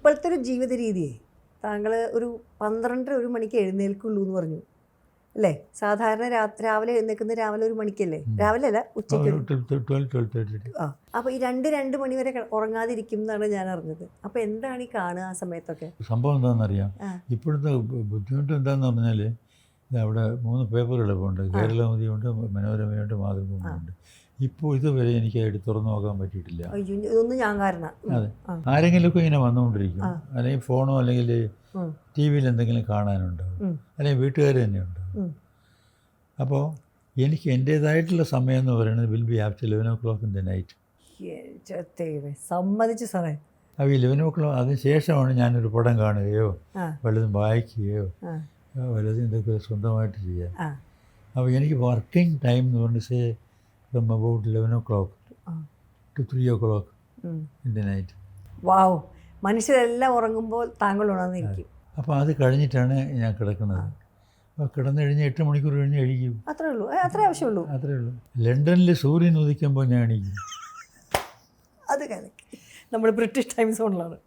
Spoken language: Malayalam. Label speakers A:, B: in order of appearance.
A: ഇപ്പോഴത്തെ ഒരു ജീവിത രീതിയെ താങ്കൾ ഒരു 12-1 മണിക്ക് എഴുന്നേൽക്കുള്ളൂ എന്ന് പറഞ്ഞു അല്ലേ? സാധാരണ രാവിലെ എഴുന്നേൽക്കുന്ന രാവിലെ 1 മണിക്കല്ലേ? രാവിലെ അല്ല, ഉച്ചയ്ക്ക്. ആ, അപ്പോൾ ഈ 2 മണി വരെ ഉറങ്ങാതിരിക്കും എന്നാണ് ഞാൻ അറിഞ്ഞത്. അപ്പോൾ എന്താണ് ഈ കാണുക ആ സമയത്തൊക്കെ?
B: സംഭവം എന്താണെന്നറിയാം. ഇപ്പോഴത്തെ ബുദ്ധിമുട്ട് എന്താണെന്ന് പറഞ്ഞാൽ അവിടെ 3 പേപ്പറുകളുണ്ട്. കേരളമതിയുണ്ട്, മനോരമയുണ്ട്, മാതൃഭൂമിയുണ്ട്. ഇപ്പോൾ ഇതുവരെ എനിക്ക് എടുത്ത് തുറന്നു നോക്കാൻ പറ്റിയിട്ടില്ല.
A: ഇതൊന്നും ഞാൻ കാരണം.
B: അതെ, ആരെങ്കിലുമൊക്കെ ഇങ്ങനെ വന്നുകൊണ്ടിരിക്കും. അല്ലെങ്കിൽ ഫോണോ അല്ലെങ്കിൽ ടി വിയിൽ എന്തെങ്കിലും കാണാനുണ്ടാവും, അല്ലെങ്കിൽ വീട്ടുകാർ തന്നെയുണ്ടാവും. അപ്പോൾ എനിക്ക് എൻ്റേതായിട്ടുള്ള സമയം എന്ന് പറയുന്നത് will be after 11 o'clock in the night.
A: സമ്മതിച്ചു സാറേ.
B: അപ്പോൾ 11 o'clock അതിന് ശേഷമാണ് ഞാനൊരു പടം കാണുകയോ വല്ലതും വായിക്കുകയോ വല്ലതും ഇതൊക്കെ സ്വന്തമായിട്ട് ചെയ്യാൻ. അപ്പോൾ എനിക്ക് വർക്കിംഗ് ടൈം എന്ന് പറഞ്ഞാൽ say from about 11 o'clock to 3 o'clock in the night.
A: വാവ്, മനുഷ്യരെല്ലാം ഉറങ്ങുമ്പോൾ താങ്കൾ ഉണർന്നിരിക്കും.
B: അപ്പോൾ അത് കഴിഞ്ഞിട്ടാണ് ഞാൻ കിടക്കുന്നത്. അപ്പോൾ കിടന്നു കഴിഞ്ഞ് 8 മണിക്കൂർ കഴിഞ്ഞ് എഴുതിക്കും.
A: അത്രേ ഉള്ളൂ, അത്രേ ആവശ്യമുള്ളൂ.
B: അത്രേ ഉള്ളൂ. ലണ്ടനിൽ സൂര്യൻ ഉദിക്കുമ്പോൾ ഞാൻ എണീക്കും.
A: അത് കലക്കി. നമ്മൾ ബ്രിട്ടീഷ് ടൈം സോണിലാണ്.